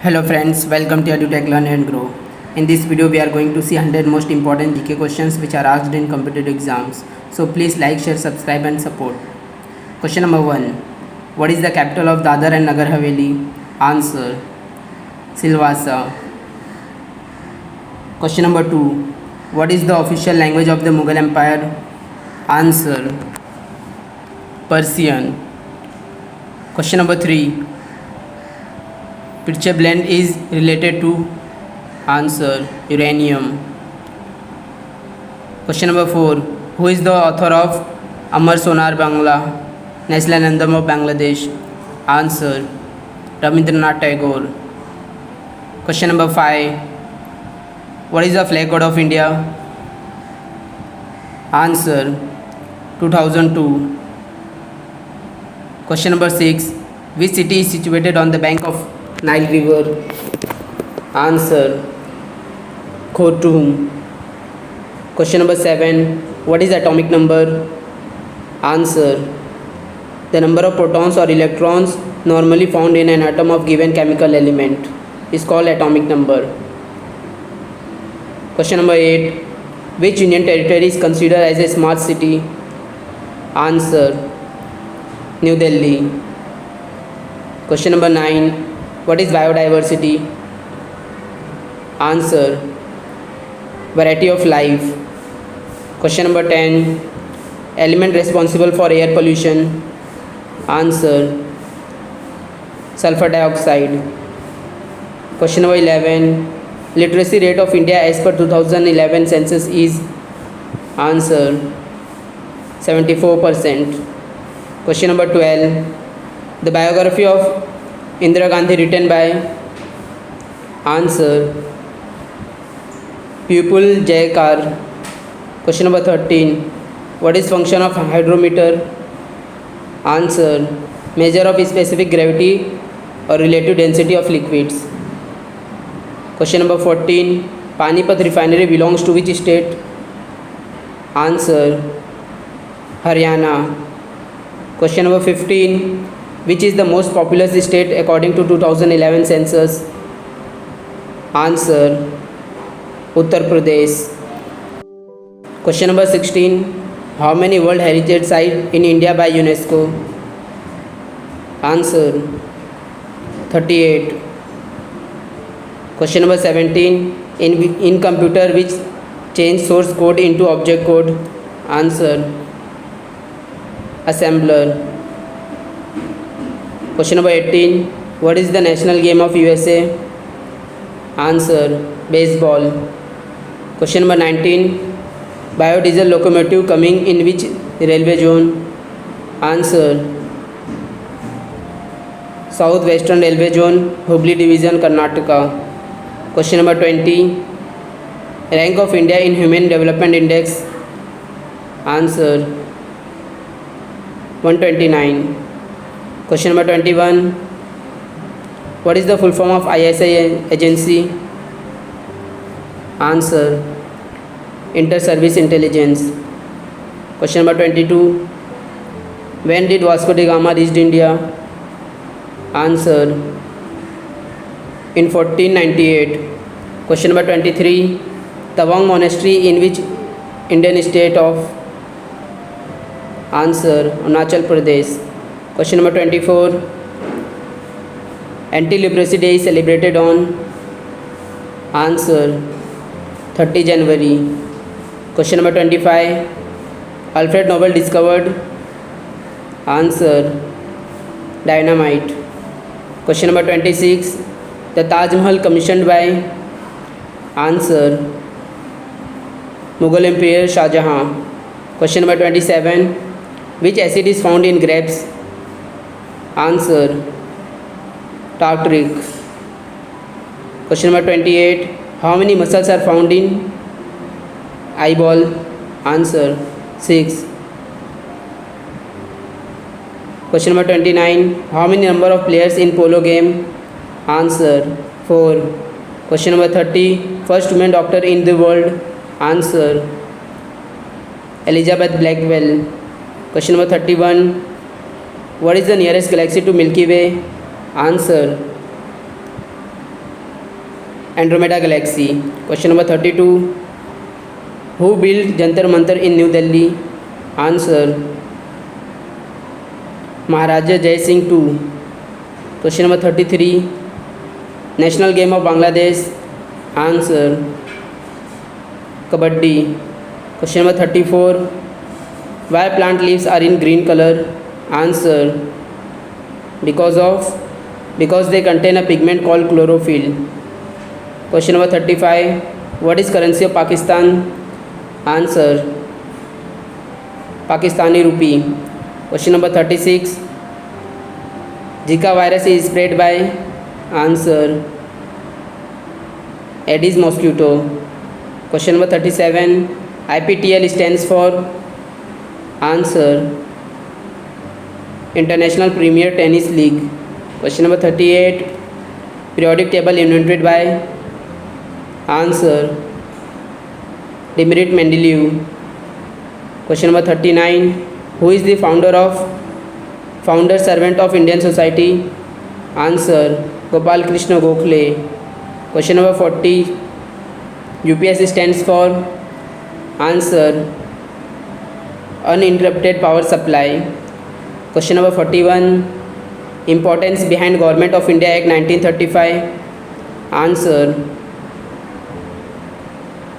Hello friends, welcome to EduTech Learn and Grow. In this video, we are going to see 100 most important GK questions which are asked in competitive exams. So please like, share, subscribe and support. Question number 1. What is the capital of Dadar and Nagar Haveli? Answer: Silvassa. Question number 2. What is the official language of the Mughal Empire? Answer: Persian. Question number 3. Which blend is related to? Answer: uranium. Question number 4. Who is the author of Amar Sonar Bangla, national anthem of Bangladesh? Answer: Rabindranath Tagore. Question number 5. What is the flag code of India? Answer: 2002. Question number 6. Which city is situated on the bank of Nile River? Answer: Khartoum. Question number 7. What is atomic number? Answer: the number of protons or electrons normally found in an atom of given chemical element is called atomic number. Question number 8. Which union territory is considered as a smart city? Answer: New Delhi. Question number 9. What is biodiversity? Answer: variety of life. Question number 10. Element responsible for air pollution? Answer: sulfur dioxide. Question number 11. Literacy rate of India as per 2011 census is? Answer: 74%. Question number 12. The biography of Indira Gandhi written by? Answer: Pupil Jayakar. Question number 13. What is function of hydrometer? Answer: measure of specific gravity or relative density of liquids. Question number 14. Panipat refinery belongs to which state? Answer: Haryana. Question number 15. Which is the most populous state according to 2011 census? Answer: Uttar Pradesh. Question number 16. How many World Heritage Sites in India by UNESCO? Answer: 38. Question number 17. In computer, which change source code into object code? Answer: assembler. Question number 18. What is the national game of USA? Answer: baseball. Question number 19. Biodiesel locomotive coming in which railway zone? Answer: South Western Railway Zone, Hubli Division, Karnataka. Question number 20. Rank of India in Human Development Index? Answer: 129. Question number 21. What is the full form of ISI agency? Answer: Inter-Service Intelligence. Question number 22. When did Vasco da Gama reach India? Answer: in 1498. Question number 23. Tawang Monastery in which Indian state of? Answer: Arunachal Pradesh. Question number 24. Anti-Leprosy Day is celebrated on? Answer: 30 January. Question number 25. Alfred Nobel discovered? Answer: dynamite. Question number 26. The Taj Mahal commissioned by? Answer: Mughal Emperor Shah Jahan. Question number 27. Which acid is found in grapes? Answer: tartaric. Question number 28. How many muscles are found in eyeball? Answer: 6. Question number 29. How many number of players in polo game? Answer: 4. Question number 30. First woman doctor in the world? Answer: Elizabeth Blackwell. Question number 31. What is the nearest galaxy to Milky Way? Answer: Andromeda Galaxy. Question number 32. Who built Jantar Mantar in New Delhi? Answer. Maharaja Jai Singh II. Question number 33. National game of Bangladesh. Answer. Kabaddi. Question number 34. Why plant leaves are in green color? Answer. Because they contain a pigment called chlorophyll. Question number 35. What is currency of Pakistan? Answer. Pakistani rupee. Question number 36. Zika virus is spread by? Answer. Aedes mosquito. Question number 37. IPTL stands for? Answer. International Premier Tennis League. Question number 38. Periodic table invented by? Answer. Dimitrij Mendeleev. Question number 39. Who is the founder servant of Indian society? Answer. Gopal Krishna Gokhale. Question number 40. UPS stands for? Answer. Uninterrupted power supply. Question number 41. Importance behind Government of India Act 1935. Answer.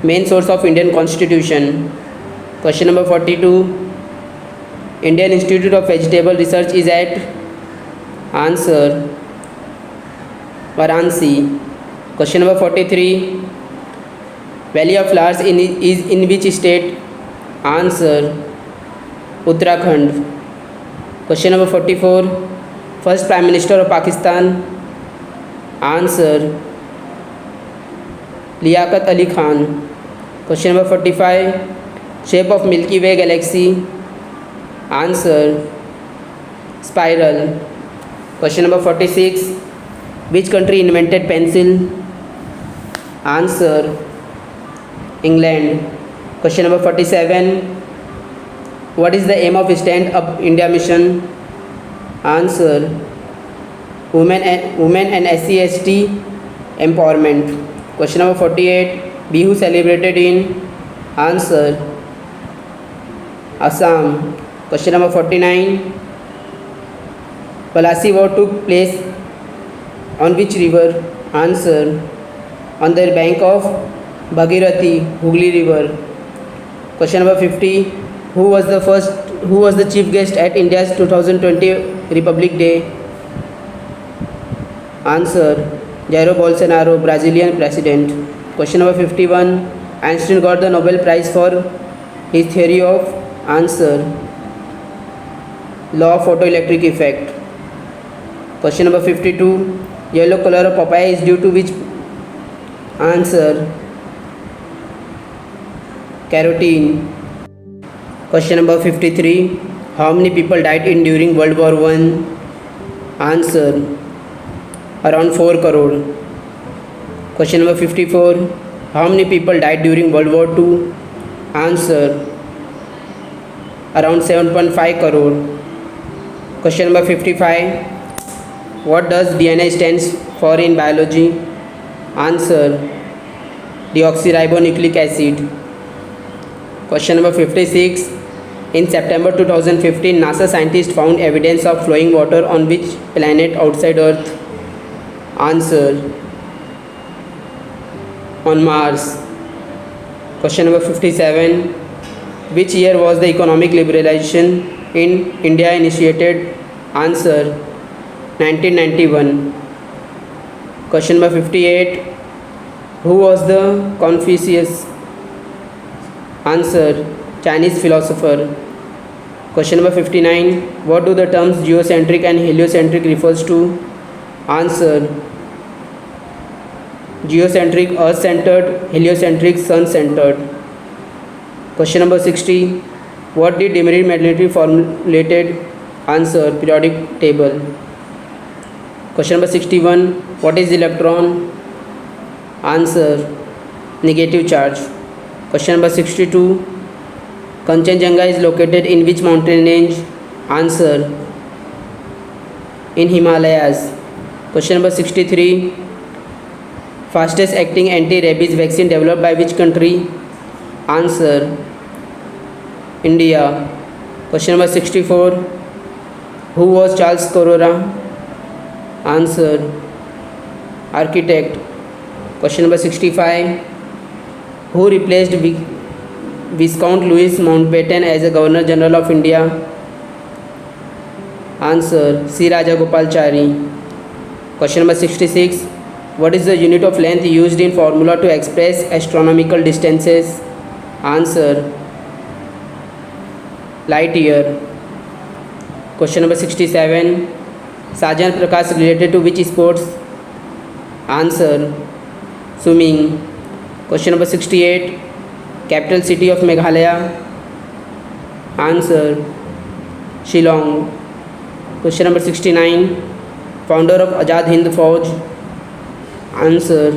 Main source of Indian Constitution. Question number 42. Indian Institute of Vegetable Research is at? Answer. Varanasi. Question number 43. Valley of Flowers is in which state? Answer. Uttarakhand. Question number 44. First Prime Minister of Pakistan? Answer. Liaquat Ali Khan. Question number 45. Shape of Milky Way galaxy? Answer. Spiral. Question number 46. Which country invented pencil? Answer. England. Question number 47. What is the aim of Stand Up India Mission? Answer. Women and SC/ST empowerment. Question number 48. Bihu celebrated in? Answer. Assam. Question number 49. Palasi War took place on which river? Answer. On the bank of Bhagirathi, Hooghly River. Question number 50. Who was the chief guest at India's 2020 Republic Day? Answer. Jair Bolsonaro, Brazilian president. Question number 51. Einstein got the Nobel Prize for his theory of? Answer. Law of photoelectric effect. Question number 52. Yellow color of papaya is due to which? Answer. Carotene. Question number 53. How many people died during World War I? Answer. Around 4 crore. Question number 54. How many people died during World War II? Answer. Around 7.5 crore. Question number 55. What does DNA stands for in biology? Answer. Deoxyribonucleic acid. Question number 56. In September 2015, NASA scientists found evidence of flowing water on which planet outside Earth? Answer. On Mars. Question number 57. Which year was the economic liberalization in India initiated? Answer. 1991. Question number 58. Who was the Confucius? Answer. Chinese philosopher. Question number 59. What do the terms geocentric and heliocentric refers to? Answer. Geocentric earth-centered, heliocentric sun-centered. Question number 60. What did Dimitrij Mendeleev formulated? Answer. Periodic table. Question number 61. What is electron? Answer. Negative charge. Question number 62. Kanchenjunga is located in which mountain range? Answer. In Himalayas. Question number 63. Fastest acting anti-rabies vaccine developed by which country? Answer, India. Question number 64. Who was Charles Corora? Answer, architect. Question number 65. Who replaced Viscount Louis Mountbatten as a Governor General of India? Answer, C. Rajagopalachari. Question number 66. What is the unit of length used in formula to express astronomical distances? Answer, light year. Question number 67. Sajan Prakash related to which sports? Answer, swimming. Question number 68. Capital city of Meghalaya? Answer, Shillong. Question number 69. Founder of Azad Hind Fauj? Answer,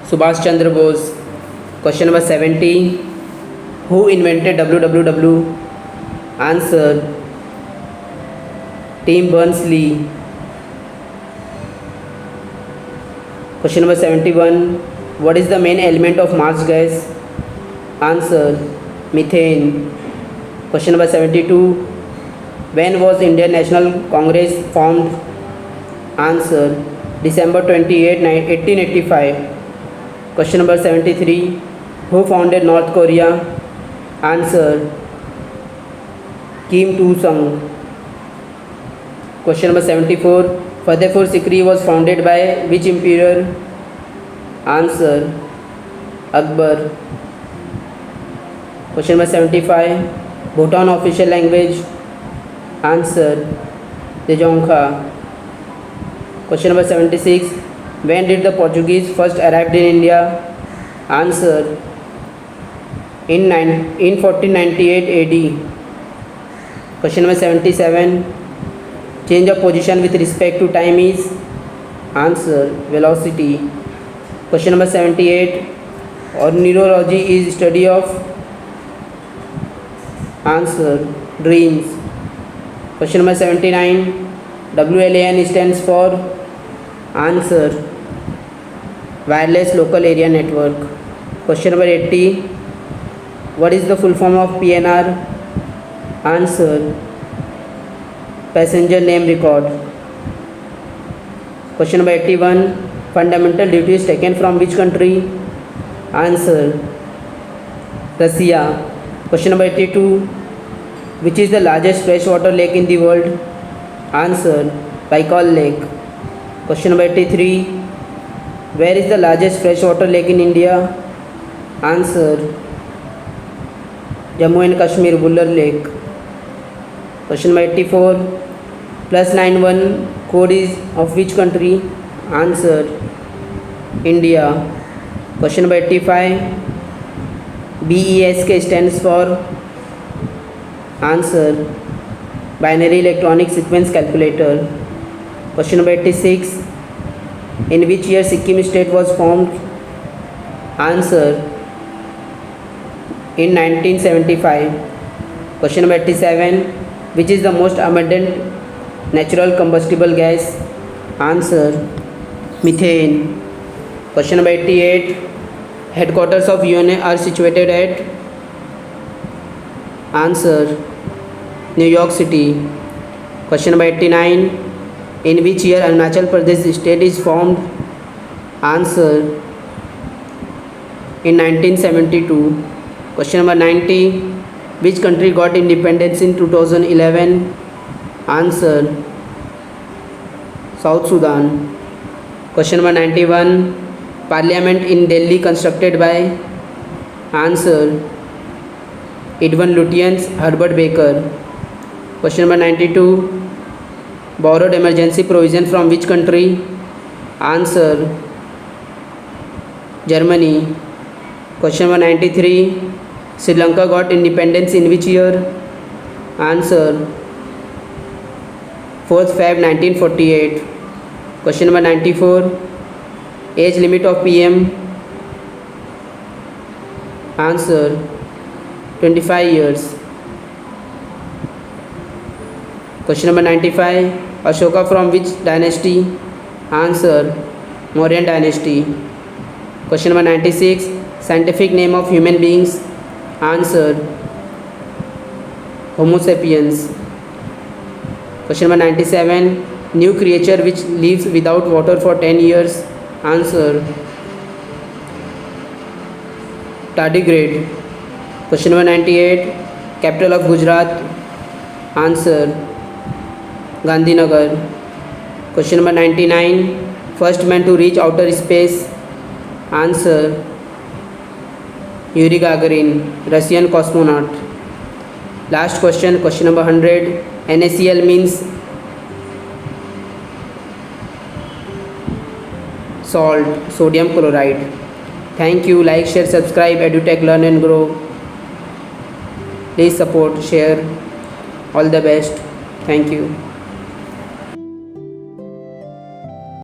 Subhash Chandra Bose. Question number 70. Who invented www? Answer, Tim Berners-Lee. Question number 71. What is the main element of Mars gas? Answer, methane. Question number 72. When was Indian National Congress formed? Answer, December 28, 1885. Question number 73. Who founded North Korea? Answer, Kim Il-sung. Question number 74. Fatehpur Sikri was founded by which emperor? Answer, Akbar. Question number 75. Bhutan official language? Answer, Dzongkha. Question number 76. When did the Portuguese first arrived in India? Answer, in 1498 AD. Question number 77. Change of position with respect to time is? Answer, velocity. Question number 78. Ornithology is study of? Answer, dreams. Question number 79. WLAN stands for? Answer, wireless local area network. Question number 80. What is the full form of PNR? Answer, passenger name record. Question number 81. Fundamental duties taken from which country? Answer, Russia. Question number 82. Which is the largest freshwater lake in the world? Answer, Baikal Lake. Question number 83. Where is the largest freshwater lake in India? Answer, Jammu and Kashmir Buller Lake. Question number 84. +91 code is of which country? Answer, India. Question number 85. BESK stands for? Answer, binary electronic sequence calculator. Question number 86. In which year Sikkim state was formed? Answer, in 1975. Question number 87. Which is the most abundant natural combustible gas? Answer, methane. Question number 88. Headquarters of UN are situated at? Answer, New York City. Question number 89. In which year Arunachal Pradesh state is formed? Answer, in 1972. Question number 90. Which country got independence in 2011? Answer, South Sudan. Question number 91. Parliament in Delhi constructed by? Answer, Edwin Lutyens, Herbert Baker. Question number 92. Borrowed emergency provision from which country? Answer, Germany. Question number 93. Sri Lanka got independence in which year? Answer, 4th Feb 1948. Question number 94. Age limit of PM? Answer, 25 years. Question number 95. Ashoka from which dynasty? Answer, Mauryan dynasty. Question number 96. Scientific name of human beings. Answer, Homo sapiens. Question number 97. New creature which lives without water for 10 years. Answer, tardigrade. Question number 98. Capital of Gujarat. Answer, Gandhinagar. Question number 99. First man to reach outer space. Answer, Yuri Gagarin, Russian cosmonaut. Last question, question number 100. NaCl means salt, sodium chloride. Thank you. Like, share, subscribe, EduTech Learn and Grow. Please support, share. All the best. Thank you.